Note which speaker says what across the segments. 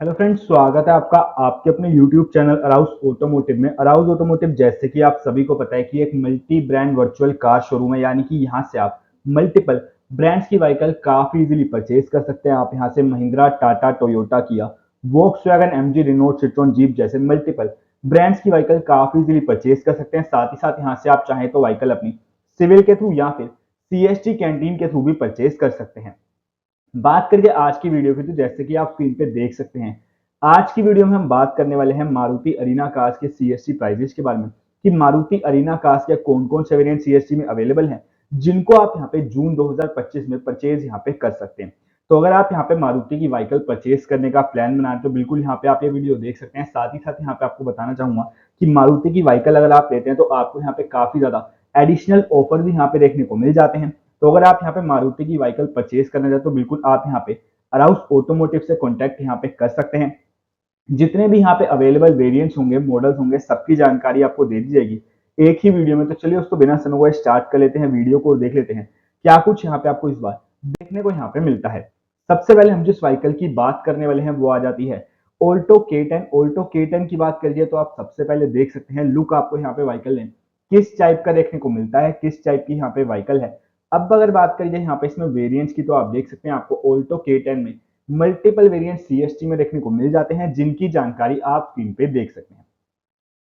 Speaker 1: Hello friends, स्वागत है आपका आपके अपने यूट्यूब चैनल अराउज ऑटोमोटिव में। अराउज ऑटोमोटिव जैसे कि आप सभी को पता है कि एक multi brand virtual car showroom है, यानी कि यहाँ से आप मल्टीपल ब्रांड्स की व्हीकल काफी इजीली परचेज कर सकते हैं। आप यहाँ से महिंद्रा, टाटा, टोयोटा, किया, Volkswagen, MG, Renault, Citroën, jeep जैसे मल्टीपल ब्रांड्स की व्हीकल काफी इजीली परचेज कर सकते हैं। साथ ही साथ यहाँ से आप चाहें तो व्हीकल अपनी सिविल के थ्रू या फिर सीएसटी कैंटीन के थ्रू भी परचेज कर सकते हैं। बात करिए आज की वीडियो की, तो जैसे कि आप स्क्रीन पे देख सकते हैं, आज की वीडियो में हम बात करने वाले हैं मारुति अरीना कार्स के सीएसटी प्राइजेस के बारे में कि मारुति अरीना कार्स के कौन कौन से वेरिएंट सीएसटी में अवेलेबल हैं जिनको आप यहां पे जून 2025 में परचेज यहां पे कर सकते हैं। तो अगर आप यहां पे मारुति की व्हीकल परचेज करने का प्लान बनाए तो बिल्कुल यहां पे आप ये वीडियो देख सकते हैं। साथ ही साथ यहां पे आपको बताना चाहूंगा कि मारुति की व्हीकल अगर आप लेते हैं तो आपको यहाँ पे काफी ज्यादा एडिशनल ऑफर भी यहाँ पे देखने को मिल जाते हैं। तो अगर आप यहाँ पे मारुति की व्हीकल परचेज करना चाहते हो तो बिल्कुल आप यहाँ पे अराउज ऑटोमोटिव से कॉन्टैक्ट यहाँ पे कर सकते हैं। जितने भी यहाँ पे अवेलेबल वेरिएंट्स होंगे, मॉडल्स होंगे, सबकी जानकारी आपको दे दी जाएगी एक ही वीडियो में। तो चलिए उसको बिना समय को स्टार्ट कर लेते हैं, वीडियो को देख लेते हैं क्या कुछ यहाँ पे आपको इस बार देखने को यहाँ पे मिलता है। सबसे पहले हम जिस व्हीकल की बात करने वाले हैं वो आ जाती है ऑल्टो K10। ऑल्टो K10 की बात करिए तो आप सबसे पहले देख सकते हैं लुक आपको यहाँ पे व्हीकल ने किस टाइप का देखने को मिलता है, किस टाइप की यहाँ पे व्हीकल है। अब अगर बात करिए यहाँ पे इसमें वेरिएंट्स की, तो आप देख सकते हैं आपको ऑल्टो K10 में मल्टीपल वेरिएंट सीएसटी में देखने को मिल जाते हैं जिनकी जानकारी आप स्क्रीन पे देख सकते हैं।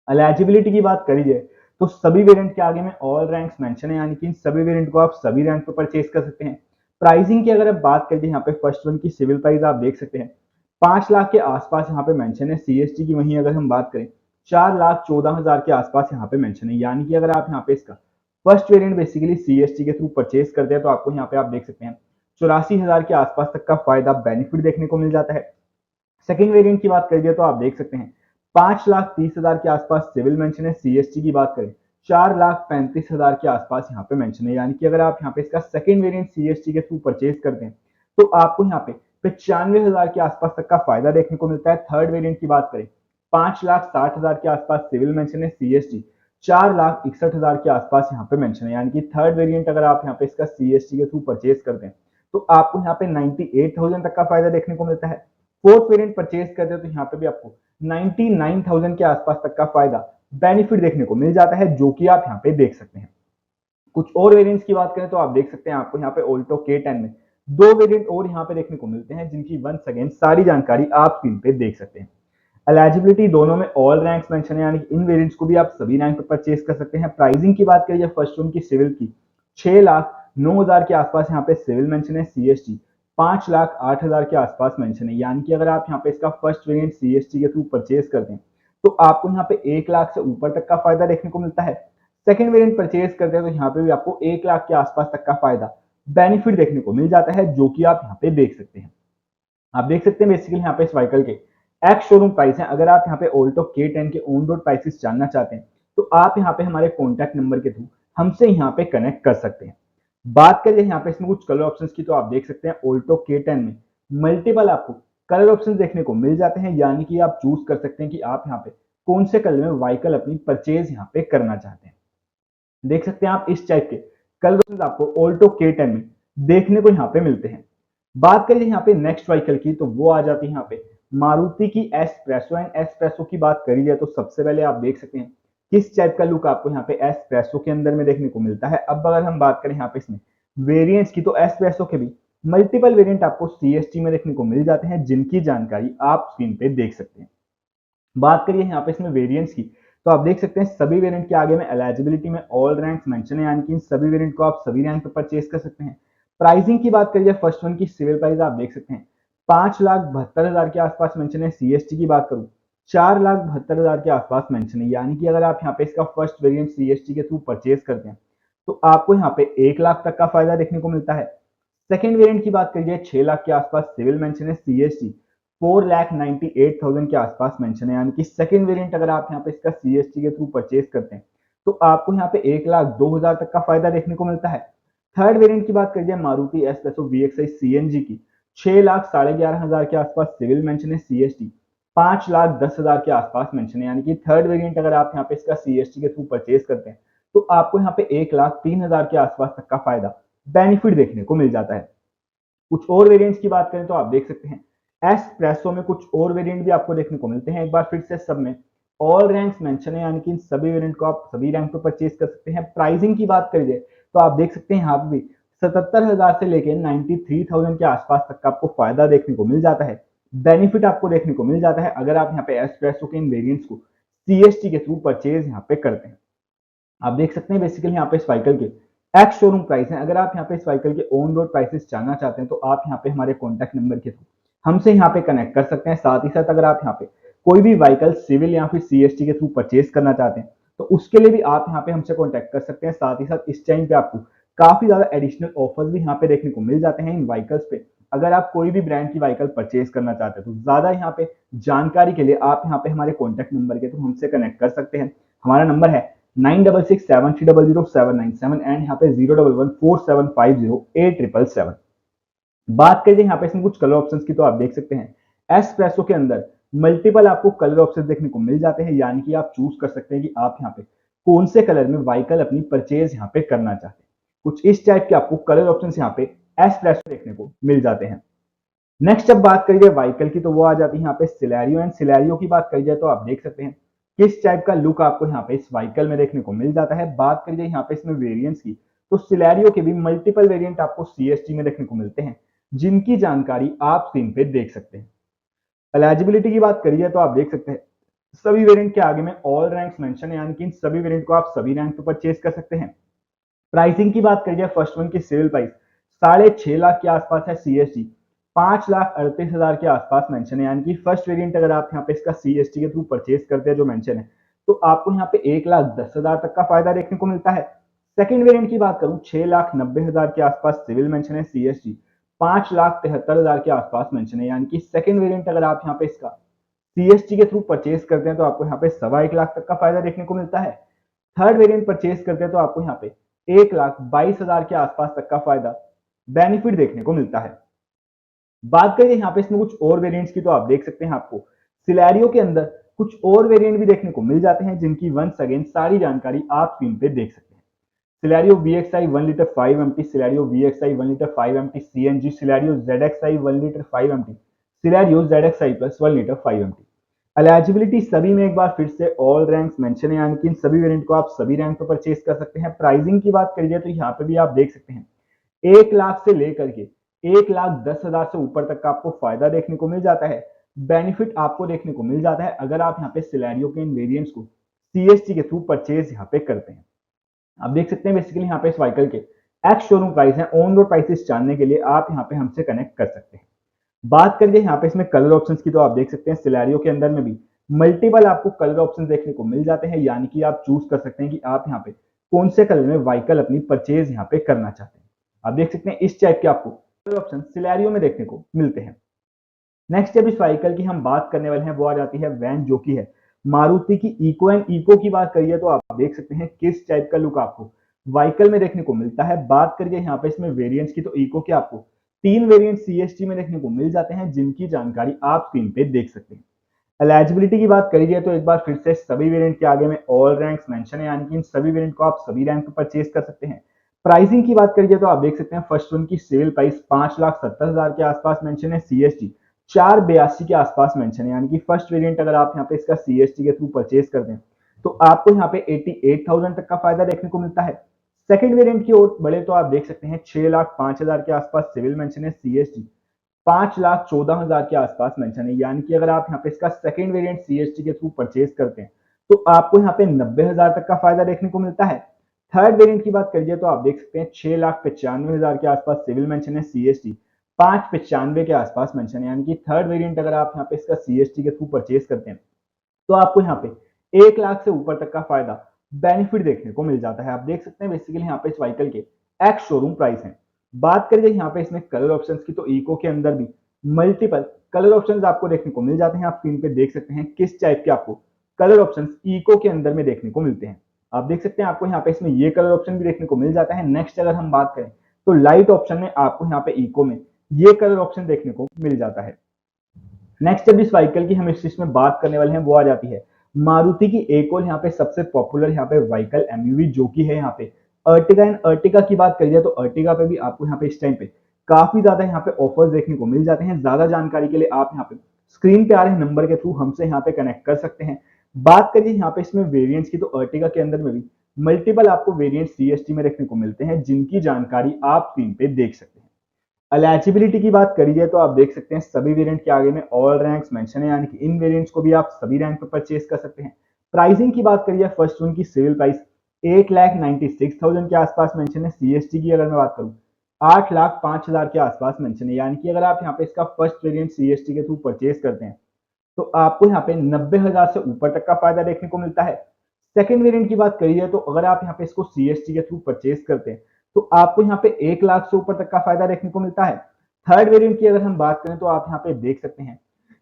Speaker 1: एलिजिबिलिटी की बात करी जाए तो सभी वेरिएंट के आगे में ऑल रैंक्स मेंशन है, यानी कि इन सभी वेरिएंट को आप सभी रैंक पर परचेज कर सकते हैं। प्राइसिंग की अगर आप बात करें, यहाँ पे फर्स्ट वन की सिविल प्राइस आप देख सकते हैं 5 लाख के आसपास यहाँ पे मेंशन है सीएसटी की। वहीं अगर हम बात करें 4,14,000 के आसपास यहाँ पे मेंशन है, यानी कि अगर आप यहाँ पे इसका फर्स्ट वेरिएंट बेसिकली सीएसटी के थ्रू परचेज करते हैं तो आपको यहाँ पे आप देख सकते हैं 84,000 के आसपास तक का फायदा बेनिफिट देखने को मिल जाता है। सेकंड वेरिएंट की बात करिए तो आप देख सकते हैं 5,30,000 के आसपास सिविल मेंशन है। सीएसटी की बात करें 4,35,000 के आसपास यहाँ पे मेंशन है, यानी कि अगर आप यहाँ पे इसका सेकंड वेरिएंट सीएसटी के थ्रू परचेज करते हैं तो आपको यहाँ पे 95,000 के आसपास तक का फायदा देखने को मिलता है। थर्ड वेरिएंट की बात करें 5,60,000 के आसपास सिविल मेंशन है। सीएसटी 4,61,000 के आसपास यहाँ पे मेंशन है, यानी कि थर्ड वेरिएंट अगर आप यहाँ पे इसका सीएसटी के थ्रू परचेज करते हैं तो आपको यहाँ पे 98,000 तक का फायदा देखने को मिलता है। फोर्थ वेरिएंट परचेज करते हो तो यहाँ पे भी आपको 99,000 के आसपास तक का फायदा बेनिफिट देखने को मिल जाता है, जो कि आप यहाँ पे देख सकते हैं। कुछ और वेरिएंट्स की बात करें तो आप देख सकते हैं आपको यहाँ पे ऑल्टो K10 में दो वेरिएंट और यहाँ पे देखने को मिलते हैं जिनकी वंस अगेन सारी जानकारी आप स्क्रीन पे देख सकते हैं। एलिजिबिलिटी दोनों में ऑल रैंक्स मेंशन है, यानी कि इन वेरिएंट्स को भी आप सभी रैंक पर परचेज कर सकते हैं। प्राइसिंग की बात करिए फर्स्ट वन की सिविल की 6,09,000 के आसपास यहाँ पे सिविल मेंशन है। सीएसटी 5,08,000 के आसपास मेंशन है, यानी कि अगर आप यहाँ पे इसका फर्स्ट वेरिएंट सीएसटी के थ्रू परचेज करते हैं तो आपको यहाँ पे 1 लाख से ऊपर तक का फायदा देखने को मिलता है। सेकंड वेरिएंट परचेज करते हैं तो यहाँ पे भी आपको 1 लाख के आसपास तक का फायदा बेनिफिट देखने को मिल जाता है, जो कि आप यहाँ पे देख सकते हैं। आप देख सकते हैं बेसिकली यहाँ पे इस व्हीकल के एक्स शोरूम प्राइस है। अगर आप यहाँ पे ऑल्टो K10 के ऑन रोड प्राइसेस जानना चाहते हैं तो आप यहाँ पे हमारे कॉन्टैक्ट नंबर के थ्रू हमसे यहाँ पे कनेक्ट कर सकते हैं। बात करिए यहाँ पे इसमें कुछ कलर ऑप्शंस की, तो आप देख सकते हैं ऑल्टो K10 में मल्टीपल आपको कलर ऑप्शंस देखने को मिल जाते हैं, यानी कि आप चूज कर सकते हैं कि आप यहाँ पे कौन से कलर में व्हीकल अपनी परचेज यहाँ पे करना चाहते हैं। देख सकते हैं आप इस टाइप के कलर ऑप्शंस आपको ऑल्टो K10 में देखने को यहाँ पे मिलते हैं। बात करिए यहाँ पे नेक्स्ट व्हीकल की, तो वो आ जाती है यहाँ पे मारुति की एस्प्रेसो। एंड एस्प्रेसो की बात करी जाए तो सबसे पहले आप देख सकते हैं किस टाइप का लुक आपको यहाँ पे एस्प्रेसो के अंदर में देखने को मिलता है। अब अगर हम बात करें यहाँ पे इसमें वेरिएंट्स की, तो एस्प्रेसो के भी मल्टीपल वेरिएंट आपको सीएसटी में देखने को मिल जाते हैं जिनकी जानकारी आप स्क्रीन पे देख सकते हैं। बात करिए यहाँ पे इसमें वेरिएंट्स की, तो आप देख सकते हैं सभी वेरिएंट के आगे में एलिजिबिलिटी में ऑल रैंक्स मेंशन है, यानी कि इन सभी वेरिएंट को आप सभी रैंक पर परचेज कर सकते हैं। प्राइसिंग की बात करिए फर्स्ट वन की सिविल प्राइस आप देख सकते हैं 5,72,000 के आसपास मेंशन है। सीएसटी की बात करूं 4,72,000 के आसपास मेंशन है, यानी कि अगर आप यहाँ पे इसका फर्स्ट वेरिएंट सीएसटी के थ्रू परचेज करते हैं तो आपको यहाँ पे 1 लाख तक का फायदा देखने को मिलता है। सेकेंड वेरिएंट की बात करिए 6 लाख के आसपास सिविल मेंशन है। सीएसटी 4,98,000 के आसपास मेंशन है, यानी कि सेकंड वेरिएंट अगर आप यहाँ पे इसका सीएसटी के थ्रू परचेज करते हैं तो आपको यहाँ पे 1,02,000 तक का फायदा देखने को मिलता है। थर्ड वेरिएंट की बात करिए मारुति एस प्लसो वीएक्सआई सीएनजी की 6,11,500 के आसपास सिविल मेंशन है। सीएसटी 5,10,000 के आसपास मेंशन है, यानी कि थर्ड वेरिएंट अगर आप यहाँ पे इसका सीएसटी के थ्रू परचेज करते हैं तो आपको यहाँ पे 1,03,000 के आसपास तक का फायदा बेनिफिट देखने को मिल जाता है। कुछ और वेरिएंट्स की बात करें तो आप देख सकते हैं एस्प्रेसो में कुछ और वेरिएंट भी आपको देखने को मिलते हैं। एक बार फिर से सब में ऑल रैंक्स मेंशन है, यानी कि इन सभी वेरिएंट को आप सभी रैंक पे परचेज कर सकते हैं। प्राइसिंग की बात करिए तो आप देख सकते हैं यहाँ पे भी 77,000 से लेकर 93,000 के आसपास तक का आपको फायदा देखने को मिल जाता है। बेनिफिट आपको देखने को मिल जाता है अगर आप यहाँ पे एस्प्रेसो के इन वेरिएंट्स को सीएसटी के थ्रू परचेज यहाँ पे करते हैं। आप देख सकते हैं बेसिकली यहाँ पे इस व्हीकल के एक्स शोरूम प्राइस है। अगर आप यहाँ पे इस व्हीकल के ऑन रोड प्राइसेस जानना चाहते हैं तो आप यहाँ पे हमारे कॉन्टैक्ट नंबर के थ्रू हमसे यहाँ पे कनेक्ट कर सकते हैं। साथ ही साथ अगर आप यहाँ पे कोई भी व्हीकल सिविल या फिर सीएसटी के थ्रू परचेज करना चाहते हैं तो उसके लिए भी आप यहाँ पे हमसे कॉन्टैक्ट कर सकते हैं। साथ ही साथ इस टाइम पे आपको काफी ज्यादा एडिशनल ऑफर्स भी यहाँ पे देखने को मिल जाते हैं इन व्हीकल्स पे। अगर आप कोई भी ब्रांड की व्हीकल परचेज करना चाहते हैं तो ज्यादा यहाँ पे जानकारी के लिए आप यहाँ पे हमारे कॉन्टैक्ट नंबर के थ्रू हमसे कनेक्ट कर सकते हैं। हमारा नंबर है 9667300797 एंड यहाँ पे 01147508777। बात करें यहाँ पे इसमें कुछ कलर ऑप्शंस की तो आप देख सकते हैं एस्प्रेसो के अंदर मल्टीपल आपको कलर ऑप्शंस देखने को मिल जाते हैं, यानी कि आप चूज कर सकते हैं कि आप यहाँ पे कौन से कलर में व्हीकल अपनी परचेज यहाँ पे करना चाहते हैं। कुछ इस टाइप के आपको कलर ऑप्शंस यहाँ पे एस्प्रेसो देखने को मिल जाते हैं। नेक्स्ट जब बात करिए व्हीकल की तो वो आ जाती है यहाँ पे सिलेरियो। एंड सिलेरियो की बात करी जाए तो आप देख सकते हैं किस टाइप का लुक आपको यहाँ पे इस व्हीकल में देखने को मिल जाता है। बात करिए यहाँ पे इसमें वेरिएंट्स की तो सिलेरियो के भी मल्टीपल वेरिएंट आपको सीएसटी में देखने को मिलते हैं, जिनकी जानकारी आप स्क्रीन पे देख सकते हैं। एलिजिबिलिटी की बात करिए तो आप देख सकते हैं सभी वेरिएंट के आगे में ऑल रैंक्स मेंशन है, यानी कि इन सभी वेरिएंट को आप सभी रैंक पे परचेज कर सकते हैं। प्राइसिंग की बात करिए फर्स्ट वन की सिविल प्राइस 6.5 लाख के आसपास है, सीएसटी 5,38,000 के आसपास मेंशन है, यानी कि फर्स्ट वेरिएंट अगर आप यहाँ पे इसका सीएसटी के थ्रू परचेज करते हैं जो मेंशन है तो आपको यहाँ पे 1,10,000 तक का फायदा देखने को मिलता है। सेकंड वेरिएंट की बात करूं 6,90,000 के आसपास सिविल मेंशन है, सीएसटी 5,73,000 के आसपास मेंशन है, यानी कि सेकंड वेरिएंट अगर आप यहाँ पे इसका सीएसटी के थ्रू परचेज करते हैं तो आपको यहाँ पे 1,15,00,000 तक का फायदा देखने को मिलता है। थर्ड वेरिएंट परचेज करते हैं तो आपको यहाँ पे 1,22,000 के आसपास तक का फायदा बेनिफिट देखने को मिलता है। बात करिए यहाँ पे इसमें कुछ और वेरिएंट्स की तो आप देख सकते हैं आपको सिलेरियो के अंदर कुछ और वेरिएंट भी देखने को मिल जाते हैं, जिनकी वंस अगेन सारी जानकारी आप स्क्रीन पे देख सकते हैं। Celerio VXI 1 litre 5 MT, Celerio VXI 1 litre 5 MT CNG, Celerio ZXI 1 litre 5 MT, Celerio ZXI plus 1 litre 5 MT। Eligibility सभी में एक बार फिर से ऑल रैंक्स मेंशन है, यानी कि इन सभी वेरिएंट को आप सभी रैंक पर परचेज कर सकते हैं। प्राइसिंग की बात करिए तो यहाँ पे भी आप देख सकते हैं 1 लाख से लेकर के 1,10,000 से ऊपर तक का आपको फायदा देखने को मिल जाता है। बेनिफिट आपको देखने को मिल जाता है अगर आप यहाँ पे सिलेरियो के इन वेरिएंट्स को सीएसटी के थ्रू परचेज यहाँ पे करते हैं। आप देख सकते हैं बेसिकली यहाँ पे इस व्हीकल के एक्स शोरूम प्राइस है, ऑन रोड प्राइसेस जानने के लिए आप यहाँ पे हमसे कनेक्ट कर सकते हैं। बात करिए यहाँ पे इसमें कलर ऑप्शंस की तो आप देख सकते हैं सिलेरियो के अंदर में भी मल्टीपल आपको कलर ऑप्शंस देखने को मिल जाते हैं, यानी कि आप चूज कर सकते हैं कि आप यहाँ पे कौन से कलर में व्हीकल अपनी परचेज यहाँ पे करना चाहते हैं। आप देख सकते हैं इस टाइप के आपको कलर ऑप्शन सिलेरियो में देखने को मिलते हैं। नेक्स्ट जब इस व्हीकल की हम बात करने वाले हैं वो आ जाती है वैन, जो की है मारुति की इको। एंड इको की बात करिए तो आप देख सकते हैं किस टाइप का लुक आपको व्हीकल में देखने को मिलता है। बात करिए यहाँ पे इसमें वेरिएंट्स की तो इको के आपको 3 वेरिएंट सीएसटी में देखने को मिल जाते हैं, जिनकी जानकारी आप स्क्रीन पे देख सकते हैं। एलिजिबिलिटी की बात करिए तो एक बार फिर से सभी वेरिएंट के आगे में ऑल रैंक्स मेंशन है, यानी कि इन सभी वेरिएंट को आप सभी रैंक पर परचेज कर सकते हैं। प्राइसिंग की बात करिए तो आप देख सकते हैं फर्स्ट वन की सेल प्राइस 5,70,000 के आसपास मेंशन है, सीएसटी 4,82 के आसपास मेंशन है, यानी कि फर्स्ट वेरिएंट अगर आप यहाँ पे इसका सीएसटी के थ्रू परचेज करते हैं तो आपको यहाँ पे 88,000 तक का फायदा देखने को मिलता है। सेकंड वेरिएंट की ओर बढ़े तो आप देख सकते हैं 6,05,000 के आसपास सिविल मेंशन है, सीएसटी 5,14,000 के आसपास मेंशन है, यानी कि अगर आप यहाँ पे इसका सेकंड वेरिएंट सीएसटी के थ्रू परचेज करते हैं तो आपको यहाँ पे 90,000 तक का फायदा देखने को मिलता है। थर्ड वेरिएंट की बात करिए तो आप देख सकते हैं 6,95,000 के आसपास सिविल मेंशन है, सीएसटी 5,95 के आसपास मेंशन है, यानी कि थर्ड वेरिएंट अगर आप यहाँ पे इसका सीएसटी के थ्रू परचेज करते हैं तो आपको यहाँ पे 1 लाख से ऊपर तक का फायदा बेनिफिट देखने को मिल जाता है। आप देख सकते हैं बेसिकली यहाँ पे इस व्हीकल के एक्स शोरूम प्राइस है। बात करिए यहाँ पे इसमें कलर ऑप्शंस की तो इको के अंदर भी मल्टीपल कलर ऑप्शंस आपको देखने को मिल जाते हैं। आप स्क्रीन पे देख सकते हैं किस टाइप के आपको कलर ऑप्शंस इको के अंदर में देखने को मिलते हैं। आप देख सकते हैं आपको यहाँ पे इसमें ये कलर ऑप्शन भी देखने को मिल जाता है। नेक्स्ट अगर हम बात करें तो लाइट ऑप्शन में आपको यहाँ पे इको में ये कलर ऑप्शन देखने को मिल जाता है। नेक्स्ट जब इस व्हीकल की हम इसमें बात करने वाले हैं वो आ जाती है मारुति की एक और यहाँ पे सबसे पॉपुलर यहाँ पे व्हीकल एमयूवी, जो की है यहाँ पे अर्टिगा। एंड अर्टिगा की बात करिए तो अर्टिगा पे भी आपको यहाँ पे इस टाइम पे काफी ज्यादा यहाँ पे ऑफर्स देखने को मिल जाते हैं। ज्यादा जानकारी के लिए आप यहाँ पे स्क्रीन पे आ रहे नंबर के थ्रू हमसे यहाँ पे कनेक्ट कर सकते हैं। बात करिए यहाँ पे इसमें वेरिएंट्स की, तो अर्टिगा के अंदर में भी मल्टीपल आपको वेरिएंट सीएसटी में देखने को मिलते हैं, जिनकी जानकारी आप स्क्रीन पे देख सकते हैं। एलिजिबिलिटी की बात करिए तो आप देख सकते हैं सभी वेरिएंट के आगे में ऑल रैंक्स मेंशन है, यानी कि इन वेरिएंट्स को भी आप सभी रैंक पे परचेज कर सकते हैं। प्राइसिंग की बात करिए, फर्स्ट वन की सिविल प्राइस 1,96,000 के आसपास मेंशन है। सीएसटी की अगर मैं बात करूं 8,05,000 के आसपास मेंशन है, यानी कि अगर आप यहाँ पे इसका फर्स्ट वेरिएंट सीएसटी के थ्रू परचेज करते हैं तो आपको यहाँ पे 90,000 से ऊपर तक का फायदा देखने को मिलता है। सेकंड वेरिएंट की बात करिए तो अगर आप यहाँ पे इसको सीएसटी के थ्रू परचेज करते हैं तो आपको यहाँ पे 1 लाख से ऊपर तक का फायदा देखने को मिलता है। थर्ड वेरिएंट की अगर हम बात करें तो आप यहाँ पे देख सकते हैं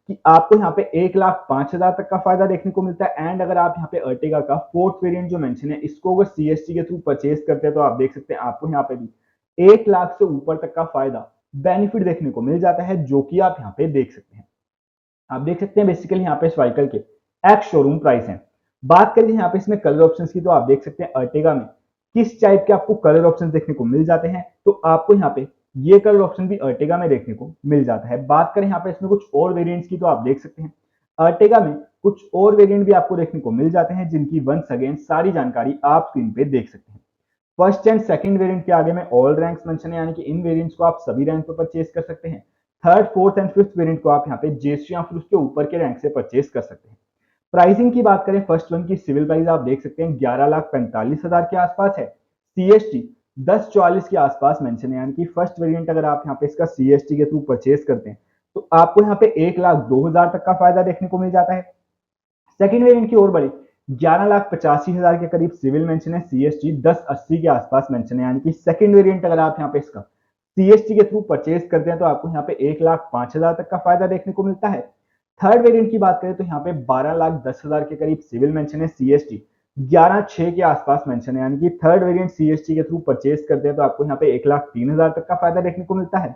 Speaker 1: कि आपको यहाँ पे 1,05,000 तक का फायदा देखने को मिलता है। एंड अगर आप यहाँ पे अर्टिगा का फोर्थ वेरिएंट जो मेंशन है, इसको अगर सीएसटी के थ्रू परचेज करते हैं तो आप देख सकते हैं आपको यहाँ पे भी 1 लाख से ऊपर तक का फायदा बेनिफिट देखने को मिल जाता है, जो कि आप यहाँ पे देख सकते हैं। आप देख सकते हैं बेसिकली यहाँ पे इस व्हीकल के एक्स शोरूम प्राइस है। बात करिए यहाँ पे इसमें कलर ऑप्शंस की, तो आप देख सकते हैं अर्टिगा में किस टाइप के आपको कलर ऑप्शंस देखने को मिल जाते हैं, तो आपको यहाँ पे ये कलर ऑप्शन भी अर्टिगा में देखने को मिल जाता है। बात करें यहाँ पे इसमें कुछ और वेरिएंट्स की, तो आप देख सकते हैं अर्टिगा में कुछ और वेरिएंट भी आपको देखने को मिल जाते हैं, जिनकी वंस अगेन सारी जानकारी आप स्क्रीन पे देख सकते हैं। फर्स्ट एंड सेकंड वेरिएंट के आगे में ऑल रैंक्स मेंशन है, यानी कि इन वेरिएंट्स को आप सभी रैंक पे परचेज कर सकते हैं। Third fourth and fifth variant को आप यहाँ पे जेसी या फिर उसके ऊपर के रैंक से परचेज कर सकते हैं। प्राइसिंग की बात करें, फर्स्ट वन की सिविल प्राइस आप देख सकते हैं 11,45,000 के आसपास है। सीएसटी 10,44 के आसपास मेंशन है, यानी कि फर्स्ट वेरिएंट अगर आप यहाँ पे इसका सीएसटी के थ्रू परचेज करते हैं तो आपको यहाँ पे 1,02,000 तक का फायदा देखने को मिल जाता है। सेकंड वेरिएंट की ओर बढ़े, 11,85,000 के करीब सिविल मेंशन है। सीएसटी 10,80 के आसपास मेंशन है, यानी कि सेकंड वेरिएंट अगर आप यहाँ पे इसका सीएसटी के थ्रू परचेज करते हैं तो आपको यहाँ पे 1,05,000 तक का फायदा देखने को मिलता है। थर्ड वेरिएंट की बात करें तो यहाँ पे 12,10,000 के करीब सिविल मेंशन है। सीएसटी 11,06 के आसपास मेंशन है, यानी कि थर्ड वेरिएंट सीएसटी के थ्रू परचेज करते हैं तो आपको यहाँ पे 1,03,000 तक का फायदा देखने को मिलता है।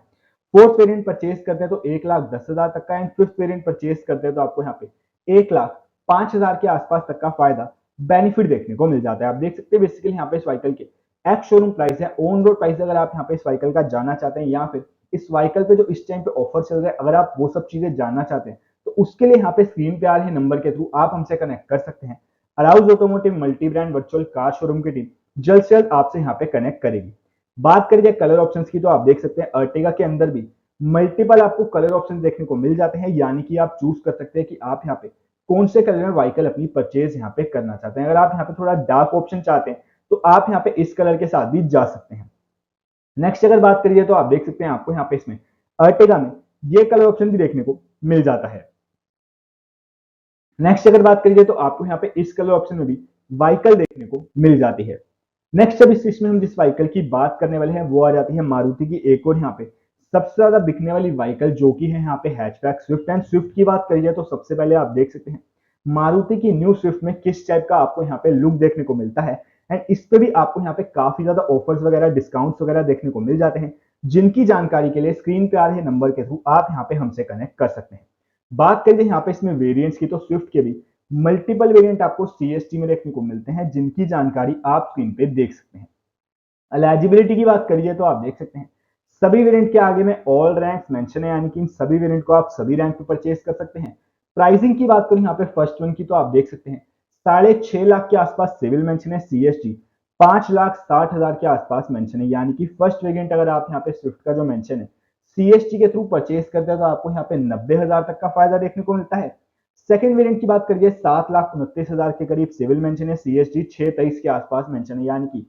Speaker 1: फोर्थ वेरिएंट परचेज करते हैं तो 1,10,000 तक का, एंड फिफ्थ वेरिएंट परचेज करते हैं तो आपको यहाँ पे 1,05,000 के आसपास तक का फायदा बेनिफिट देखने को मिल जाता है। आप देख सकते हैं बेसिकली यहाँ पे इस व्हीकल के एक्स शोरूम प्राइस है, ऑन रोड प्राइस अगर आप यहाँ पे इस व्हीकल का जानना चाहते हैं, या फिर इस व्हीकल पे जो इस टाइम पे ऑफर चल रहा है अगर आप वो सब चीजें जानना चाहते हैं तो उसके लिए यहाँ पे स्क्रीन पे आ रहे नंबर के थ्रू आप हमसे कनेक्ट कर सकते हैं। Arouse automotive multi brand virtual car showroom की टीम जल्द से जल्द आपसे यहाँ पे कनेक्ट करेगी। बात करिए कलर ऑप्शंस की, तो आप देख सकते हैं अर्टिगा के अंदर भी मल्टीपल आपको कलर ऑप्शन देखने को मिल जाते हैं, यानी कि आप चूज कर सकते हैं कि आप यहाँ पे कौन से कलर में व्हीकल अपनी परचेज यहाँ पे करना चाहते हैं। अगर आप यहाँ पे थोड़ा डार्क ऑप्शन चाहते हैं तो आप यहाँ पे इस कलर के साथ भी जा सकते हैं। नेक्स्ट अगर बात करिए तो आप देख सकते हैं आपको यहाँ पे इसमें अर्टिगा में ये कलर ऑप्शन भी देखने को मिल जाता है। नेक्स्ट अगर बात करिए तो आपको यहाँ पे इस कलर ऑप्शन में भी व्हीकल देखने को मिल जाती है। नेक्स्ट अब इस इसमें हम जिस व्हीकल की बात करने वाले हैं वो आ जाती है मारुति की एक और यहाँ पे सबसे ज्यादा बिकने वाली व्हीकल, जो कि है यहाँ पे हैचबैक स्विफ्ट। एंड स्विफ्ट की बात करिए तो सबसे पहले आप देख सकते हैं मारुति की न्यू स्विफ्ट में किस टाइप का आपको यहाँ पे लुक देखने को मिलता है। एंड इस पे भी आपको यहाँ पे काफी ज्यादा ऑफर्स वगैरह डिस्काउंट्स वगैरह देखने को मिल जाते हैं, जिनकी जानकारी के लिए स्क्रीन पे आ रहे नंबर के थ्रू आप यहाँ पे हमसे कनेक्ट कर सकते हैं। बात करिए यहाँ पे इसमें वेरिएंट्स की, तो स्विफ्ट के भी मल्टीपल वेरिएंट आपको सीएसटी में देखने को मिलते हैं, जिनकी जानकारी आप स्क्रीन पे देख सकते हैं। एलिजिबिलिटी की बात करिए तो आप देख सकते हैं सभी वेरिएंट के आगे में ऑल रैंक्स मेंशन है, यानी कि इन सभी वेरिएंट को आप सभी रैंक पे परचेज कर सकते हैं। प्राइसिंग की बात करें यहाँ पे फर्स्ट वन की, तो आप देख सकते हैं 6.5 लाख के आसपास सिविल मेंशन है। सीएसटी 5,60,000 के आसपास मेंशन है, यानी कि फर्स्ट वेरिएंट अगर आप यहाँ पे स्विफ्ट का जो मेंशन है सीएसटी के थ्रू परचेज करते हैं तो आपको यहाँ पे 90,000 तक का फायदा देखने को मिलता है। सेकंड वेरिएंट की बात करिए 7,29,000 के करीब सिविल मेंशन है। सीएसटी 6,23 के आसपास मेंशन है, यानी कि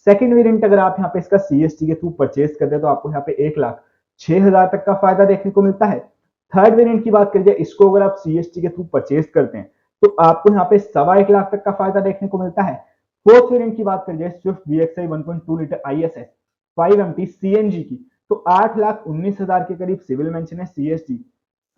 Speaker 1: सेकंड वेरिएंट अगर आप यहाँ पे इसका सीएसटी के थ्रू परचेज करते हैं तो आपको यहाँ पे 1,06,000 तक का फायदा देखने को मिलता है। थर्ड वेरिएंट की बात करिए, इसको अगर आप सीएसटी के थ्रू परचेज करते हैं तो आपको यहाँ पे 1,15,00,000 तक का फायदा देखने को मिलता है। फोर्थ वेरिएंट की बात करिए Swift VXI 1.2 litre ISS 5 MT CNG की, तो 8,19,000 के करीब सिविल मेंशन है। सीएसटी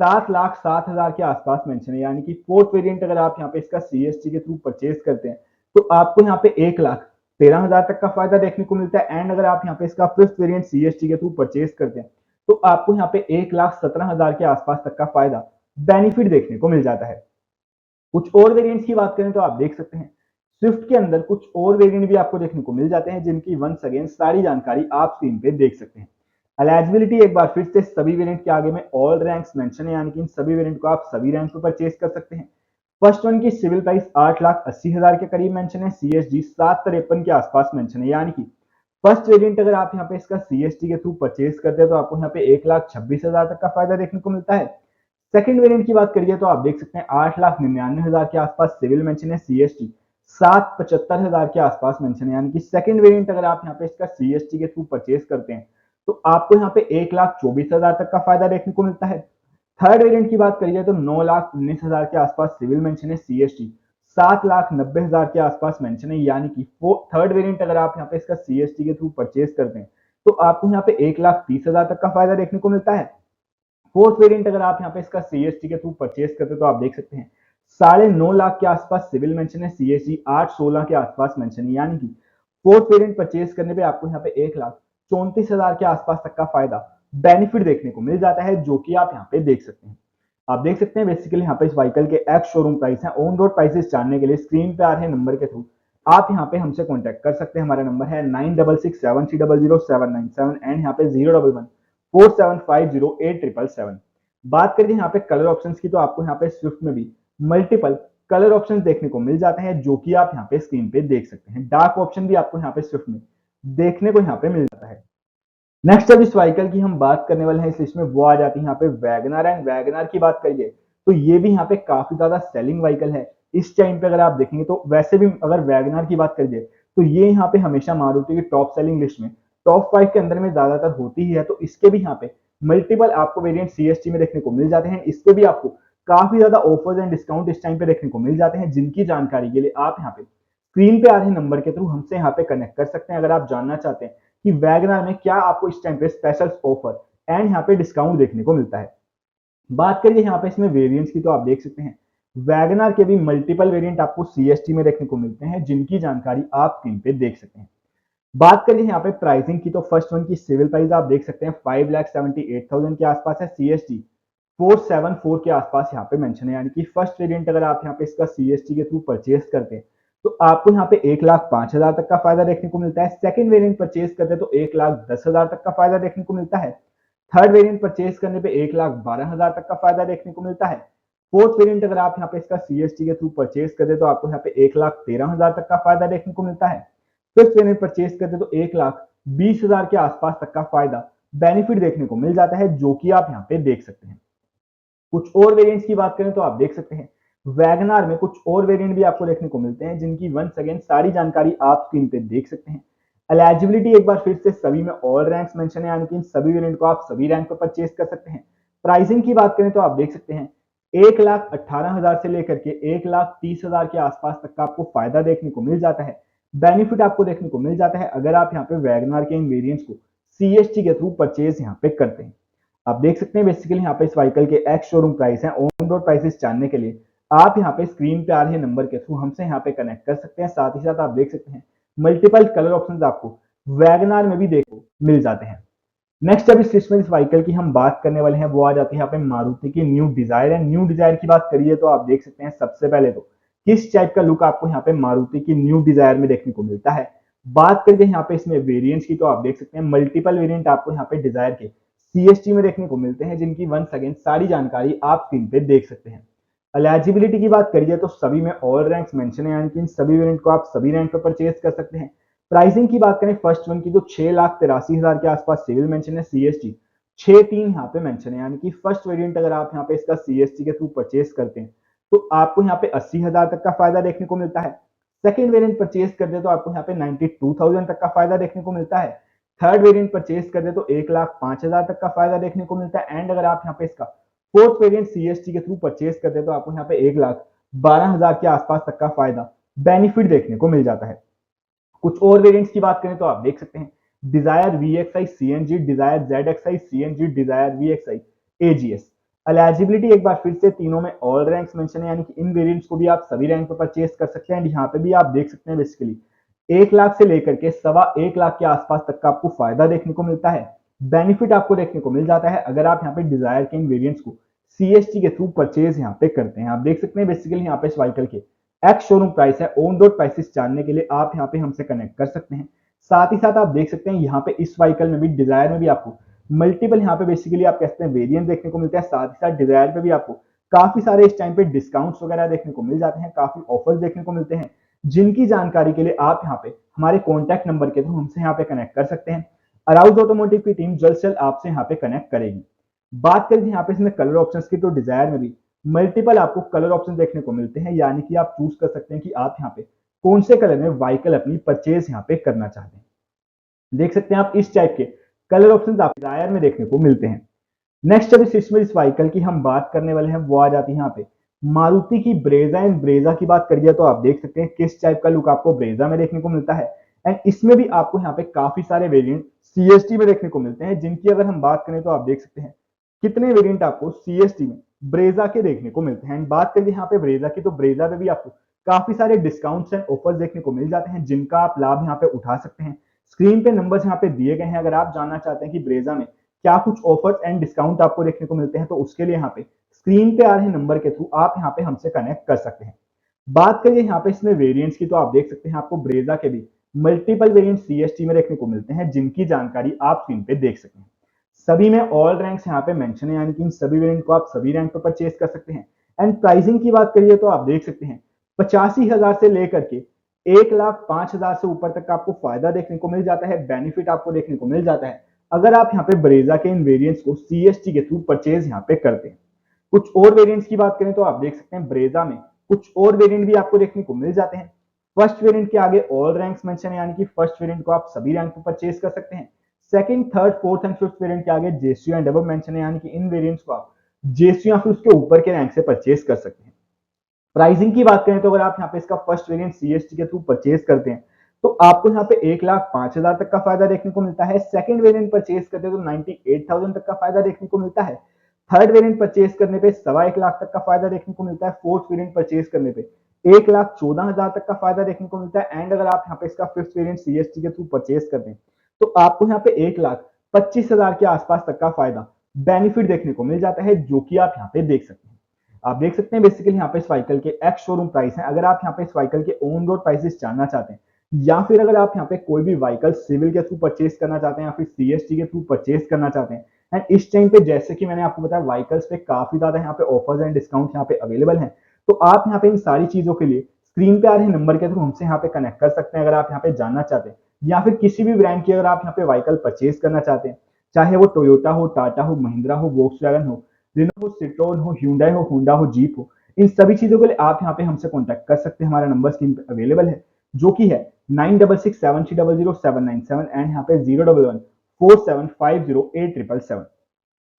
Speaker 1: 7,07,000 के आसपास मेंशन है, यानी कि फोर्थ वेरिएंट अगर आप यहाँ पे इसका सीएसटी के थ्रू परचेज करते हैं तो आपको यहाँ पे 1,13,000 तक का फायदा देखने को मिलता है। एंड अगर आप यहाँ पे इसका फिफ्थ वेरिएंट सीएसटी के थ्रू परचेज करते हैं तो आपको यहाँ पे 1,17,000 के आसपास तक का फायदा बेनिफिट देखने को मिल जाता है। कुछ और वेरिएंट्स की बात करें तो आप देख सकते हैं स्विफ्ट के अंदर कुछ और वेरिएंट भी आपको देखने को मिल जाते हैं, जिनकी वंस अगेन सारी जानकारी आप स्क्रीन पे देख सकते हैं। एलिजिबिलिटी एक बार फिर से सभी वेरिएंट के आगे में ऑल रैंक्स मेंशन है, यानी कि इन सभी वेरिएंट को आप सभी रैंक पे परचेज कर सकते हैं। फर्स्ट वन की सिविल प्राइस 8,80,000 के करीब मेंशन है, सीएसजी 753 के आसपास मेंशन है, यानी कि फर्स्ट वेरिएंट अगर आप यहाँ पे इसका सीएसटी के थ्रू परचेज करते हैं तो आपको यहाँ पे 1,26,000 तक का फायदा देखने को मिलता है। सेकंड वेरिएंट की बात करिए तो आप देख सकते हैं 8,99,000 के आसपास सिविल मेंशन है, सीएसटी 7,75,000 के आसपास मेंशन है, यानी कि सेकंड वेरिएंट अगर आप यहाँ पे इसका सीएसटी के थ्रू परचेज करते हैं तो आपको यहाँ पे 1,24,000 तक का फायदा देखने को मिलता है। थर्ड वेरिएंट की बात करिए तो 9,19,000 के आसपास सिविल मेंशन है, सीएसटी 7,90,000 के आसपास मेंशन है, यानी कि थर्ड वेरिएंट अगर आप यहाँ पे इसका सीएसटी के थ्रू परचेज करते हैं तो आपको यहाँ पे 1,30,000 तक का फायदा देखने को मिलता है। फोर्थ वेरिएंट अगर आप यहाँ पे इसका सीएसटी के थ्रू परचेज करते हैं तो आप देख सकते हैं 9.5 लाख के आसपास सिविल मेंशन है, सीएसटी 816 के आसपास मेंशन है, यानी कि फोर्थ वेरिएंट परचेज करने पे आपको यहाँ पे 1,34,000 के आसपास तक का फायदा बेनिफिट देखने को मिल जाता है, जो कि आप यहाँ पे देख सकते हैं। आप देख सकते हैं बेसिकली यहाँ पे इस व्हीकल के एक्स शोरूम प्राइस है। ऑन रोड प्राइसेस जानने के लिए स्क्रीन पे आ रहे नंबर के थ्रू आप यहाँ पे हमसे कांटेक्ट कर सकते हैं। हमारा नंबर है 9667300797 एंड यहाँ पे 01147508777। बात करिए यहाँ पे कलर ऑप्शंस की तो आपको यहाँ पे स्विफ्ट में भी मल्टीपल कलर ऑप्शंस देखने को मिल जाते हैं, जो कि आप यहाँ पे स्क्रीन पे देख सकते हैं। डार्क ऑप्शन भी आपको यहाँ पे स्विफ्ट में देखने को यहाँ पे मिल जाता है। नेक्स्ट जब इस व्हीकल की हम बात करने वाले हैं इस लिस्ट में, वो आ जाती है यहाँ पे वैगनर। एंड वैगनर की बात करिए तो ये भी यहाँ पे काफी ज्यादा सेलिंग व्हीकल है इस टाइम पे। अगर आप देखेंगे तो वैसे भी अगर वैगनर की बात करिए तो ये यहाँ पे हमेशा मारुति की टॉप सेलिंग लिस्ट में टॉप 5 के अंदर में ज्यादातर होती ही है। तो इसके भी यहाँ पे मल्टीपल आपको वेरिएंट सीएसटी में देखने को मिल जाते हैं। इसके भी आपको काफी ज्यादा ऑफर्स एंड डिस्काउंट इस टाइम पे देखने को मिल जाते हैं, जिनकी जानकारी के लिए आप यहाँ पे स्क्रीन पे आ रहे नंबर के थ्रू हमसे यहाँ पे कनेक्ट कर सकते हैं अगर आप जानना चाहते हैं कि वैगनर में क्या आपको इस टाइम पे स्पेशल ऑफर एंड यहाँ पे डिस्काउंट देखने को मिलता है। बात करिए यहाँ पे इसमें वेरिएंट्स की तो आप देख सकते हैं वैगनर के भी मल्टीपल वेरिएंट आपको सीएसटी में देखने को मिलते हैं, जिनकी जानकारी आप स्क्रीन पे देख सकते हैं। बात करिए यहाँ पे प्राइसिंग की तो फर्स्ट वन की सिविल प्राइस आप देख सकते हैं 5,78,000 के आसपास है, सीएसटी 474 के आसपास यहाँ पे मेंशन है, यानी कि फर्स्ट वेरिएंट अगर आप यहाँ पे इसका सीएसटी के थ्रू परचेज करते हैं तो आपको यहाँ पे 1,05,000 तक का फायदा देखने को मिलता है। सेकंड वेरिएंट परचेज करते हैं तो 1,10,000 तक का फायदा देखने को मिलता है। थर्ड वेरिएंट परचेज करने पे 1,12,000 तक का फायदा देखने को मिलता है। फोर्थ वेरिएंट अगर आप यहाँ पे इसका सीएसटी के थ्रू परचेज करते तो आपको यहाँ पे 1,13,000 तक का फायदा देखने को मिलता है। फिफ्थ वेरिएंट परचेज करते तो 1,20,000 के आसपास तक का फायदा बेनिफिट देखने को मिल जाता है, जो कि आप यहाँ पे देख सकते हैं। कुछ और वेरिएंट्स की बात करें तो आप देख सकते हैं वैगनार में कुछ और वेरिएंट भी आपको देखने को मिलते हैं, जिनकी वंस अगेन सारी जानकारी आप स्क्रीन पे देख सकते हैं। एलिजिबिलिटी एक बार फिर से सभी में ऑल रैंक्स मेंशन है, यानी कि इन सभी वेरिएंट को आप सभी रैंक पर परचेज कर सकते हैं। प्राइसिंग की बात करें तो आप देख सकते हैं 1,18,000 से लेकर के 1,30,000 के आसपास तक का आपको फायदा देखने को मिल जाता है, बेनिफिट आपको देखने को मिल जाता है अगर आप यहाँ पे वैगनार के इन वेरिएंट्स को सीएसटी के थ्रू परचेज यहाँ पे करते हैं। आप देख सकते हैं बेसिकली यहाँ पे इस व्हीकल के एक्स शोरूम प्राइस है। ऑन रोड प्राइसेस जानने के लिए आप यहाँ पे स्क्रीन पे आ रहे नंबर के थ्रू हमसे यहाँ पे कनेक्ट कर सकते हैं। साथ ही साथ आप देख सकते हैं मल्टीपल कलर ऑप्शंस आपको वैगनार में भी देखो मिल जाते हैं। नेक्स्ट जब इस लिस्ट में इस व्हीकल की हम बात करने वाले हैं, वो आ जाती है यहाँ पे मारुति की न्यू डिजायर है। न्यू डिजायर की बात करिए तो आप देख सकते हैं सबसे पहले तो किस टाइप का लुक आपको यहाँ पे मारुति की न्यू डिजायर में देखने को मिलता है। बात करके यहाँ पे इसमें वेरिएंट्स की तो आप देख सकते हैं मल्टीपल वेरिएंट आपको यहाँ पे डिजायर के सीएसटी में देखने को मिलते हैं, जिनकी वंस अगेन सारी जानकारी आप स्क्रीन पे देख सकते हैं। एलिजिबिलिटी की बात करिए तो सभी में ऑल रैंक्स मेंशन है, यानी कि इन सभी वेरिएंट को आप सभी रैंक पर परचेज कर सकते हैं। प्राइसिंग की बात करें फर्स्ट वन की तो 6,83,000 के आसपास सिविल मेंशन है, सीएसटी 6,3 यहाँ पे मेंशन है, यानी कि फर्स्ट वेरिएंट अगर आप यहाँ पे इसका सीएसटी के थ्रू परचेज करते हैं तो आपको यहाँ पे 80,000 तक का फायदा देखने को मिलता है। सेकंड वेरिएंट परचेज करते हैं तो आपको यहाँ पे 92,000 तक का फायदा देखने को मिलता है। थर्ड वेरिएंट परचेज करते तो 1,05,000 तक का फायदा देखने को मिलता है। एंड अगर आप यहाँ पे इसका फोर्थ वेरिएंट सीएसटी के थ्रू परचेज करते हैं तो आपको यहाँ पे 1,12,000 के आसपास तक का फायदा बेनिफिट देखने को मिल जाता है। कुछ और वेरिएंट्स की बात करें तो आप देख सकते हैं Dzire VXI CNG, Dzire ZXI CNG, Dzire VXI AGS। Eligibility एक बार फिर से तीनों में ऑल रैंक्स मेंशन है, यानी कि इन वेरिएंट्स को भी आप सभी रैंक पर परचेज कर सकते हैं। यहाँ पे भी आप देख सकते हैं बेसिकली 1,00,000 से लेकर के 1,15,000 के आसपास तक का आपको फायदा देखने को मिलता है, बेनिफिट आपको देखने को मिल जाता है अगर आप यहाँ पे डिजायर के इन वेरिएंट्स को सीएसटी के थ्रू परचेज यहाँ पे करते हैं। आप देख सकते हैं बेसिकली यहाँ पे इस व्हीकल के एक्स शोरूम प्राइस है। ऑन रोड प्राइसेस जानने के लिए आप यहाँ पे हमसे कनेक्ट कर सकते हैं। साथ ही साथ आप देख सकते हैं यहाँ पे इस व्हीकल में भी डिजायर में भी आपको मल्टीपल यहाँ पे बेसिकली आप कह सकते हैं वेरिएंट देखने को मिलते हैं, साथ ही साथ डिजायर पे भी आपको काफी सारे इस टाइम पे डिस्काउंट्स वगैरह देखने को मिल जाते हैं, काफी ऑफर्स देखने को मिलते हैं, जिनकी जानकारी के लिए आप यहाँ पे हमारे कॉन्टैक्ट नंबर के थ्रू हमसे यहाँ पे कनेक्ट कर सकते हैं। अराउज ऑटोमोटिव की टीम जल्द से जल्द आपसे यहाँ पे कनेक्ट करेगी। बात करें यहाँ पे इसमें कलर ऑप्शंस की, तो डिजायर में भी मल्टीपल आपको कलर ऑप्शन देखने को मिलते हैं, यानी कि आप चूज कर सकते हैं कि आप यहाँ पे कौन से कलर में व्हीकल अपनी परचेज यहाँ पे करना चाहते हैं। देख सकते हैं आप इस टाइप के कलर ऑप्शंस आप डिजायर में देखने को मिलते हैं। नेक्स्ट अभी इस व्हीकल की हम बात करने वाले हैं, वो आ जाती है यहाँ पे मारुति की ब्रेजा। एंड ब्रेजा की बात करिए तो आप देख सकते हैं किस टाइप का लुक आपको ब्रेजा में देखने को मिलता है। एंड इसमें भी आपको यहाँ पे काफी सारे वेरिएंट सीएसटी में देखने को मिलते हैं, जिनकी अगर हम बात करें तो आप देख सकते हैं कितने वेरिएंट आपको सीएसटी में ब्रेजा के देखने को मिलते हैं। एंड बात करिए यहाँ पे ब्रेजा की, तो ब्रेजा में भी आपको काफी सारे डिस्काउंट्स एंड ऑफर्स देखने को मिल जाते हैं, जिनका आप लाभ यहाँ पे उठा सकते हैं। स्क्रीन पे नंबर्स यहाँ पे दिए गए हैं, अगर आप जानना चाहते हैं कि ब्रेजा में क्या कुछ ऑफर्स एंड डिस्काउंट आपको देखने को मिलते हैं, तो उसके लिए यहाँ पे स्क्रीन पे आ रहे नंबर के थ्रू आप यहाँ पे हमसे कनेक्ट कर सकते हैं। बात करिए यहाँ पे इसमें वेरिएंट्स की, तो आप देख सकते हैं आपको ब्रेजा के भी मल्टीपल वेरिएंट सीएसटी में देखने को मिलते हैं, जिनकी जानकारी आप स्क्रीन पे देख सकते हैं। सभी में ऑल रैंक्स यहाँ पे मेंशन है, यानी कि इन सभी वेरिएंट को आप सभी रैंक पर परचेज कर सकते हैं। एंड प्राइसिंग की बात करिए तो आप देख सकते हैं 85,000 से लेकर के 1,05,000 से ऊपर तक का आपको फायदा देखने को मिल जाता है, बेनिफिट आपको देखने को मिल जाता है अगर आप यहाँ पे ब्रेजा के इन वेरिएंट्स को सीएसटी के थ्रू परचेज यहाँ पे करते हैं। कुछ और वेरिएंट्स की बात करें तो आप देख सकते हैं ब्रेजा में कुछ और वेरिएंट भी आपको देखने को मिल जाते हैं। फर्स्ट वेरिएंट के आगे ऑल रैंक्स मेंशन है, यानी कि फर्स्ट वेरिएंट को आप सभी रैंक पर परचेज कर सकते हैं। Second, third, fourth and fifth variant के आगे जेसीयू एंड अबव मेंशन है, यानी कि इन वेरिएंट्स को आप जेसीयू या फिर उसके ऊपर के रैंक से परचेज कर सकते हैं। प्राइसिंग की बात करें तो अगर आप यहाँ पे इसका फर्स्ट वेरिएंट सीएसटी के थ्रू परचेज करते हैं तो आपको यहाँ पे 1,05,000 तक का फायदा देखने को मिलता है। सेकंड वेरिएंट परचेज करते हैं तो 98,000 तक का फायदा देखने को मिलता है। थर्ड वेरिएंट परचेज करने पे 1,25,00,000 तक का फायदा देखने को मिलता है। फोर्थ वेरिएंट परचेज करने पे 1,14,000 तक का फायदा देखने को मिलता है। एंड अगर आप यहाँ पे इसका फिफ्थ वेरिएंट सीएसटी के थ्रू परचेज करते हैं तो आपको यहाँ पे 1,25,000 के आसपास तक का फायदा बेनिफिट देखने को मिल जाता है, जो कि आप यहाँ पे देख सकते हैं। आप देख सकते हैं बेसिकली यहाँ पे इस व्हीकल के एक्स शोरूम प्राइस है। अगर आप यहाँ पे इस व्हीकल के ऑन रोड प्राइसेस जानना चाहते हैं, या फिर अगर आप यहाँ पे कोई भी व्हीकल सिविल के थ्रू परचेज करना चाहते हैं या फिर सीएसटी के थ्रू परचेज करना चाहते हैं, एंड इस टाइम पे जैसे कि मैंने आपको बताया व्हीकल्स पे काफी ज्यादा यहाँ पे ऑफर्स एंड डिस्काउंट यहाँ पे अवेलेबल हैं, तो आप यहाँ पे इन सारी चीजों के लिए स्क्रीन पे आ रहे नंबर के थ्रू हमसे यहाँ पे कनेक्ट कर सकते हैं। अगर आप यहाँ पे जानना चाहते हैं या फिर किसी भी ब्रांड की अगर आप यहाँ पे व्हीकल परचेज करना चाहते हैं, चाहे वो टोयोटा हो, टाटा हो, महिंद्रा हो, वोक्सवैगन हो, रिनो हो, सिट्रोन हो, ह्यूंडई हो, होंडा हो, जीप हो, इन सभी चीजों के लिए आप यहाँ पे हमसे कॉन्टैक्ट कर सकते हैं। हमारा नंबर स्क्रीन पे अवेलेबल है, जो कि है 9667300797 एंड यहाँ पे 01147508777।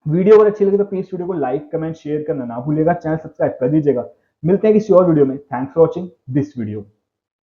Speaker 1: वीडियो अगर अच्छी लगे तो प्लीज वीडियो को लाइक, कमेंट, शेयर करना ना भूलिएगा। चैनल सब्सक्राइब कर दीजिएगा। मिलते हैं किसी और वीडियो में। Thanks for watching this video.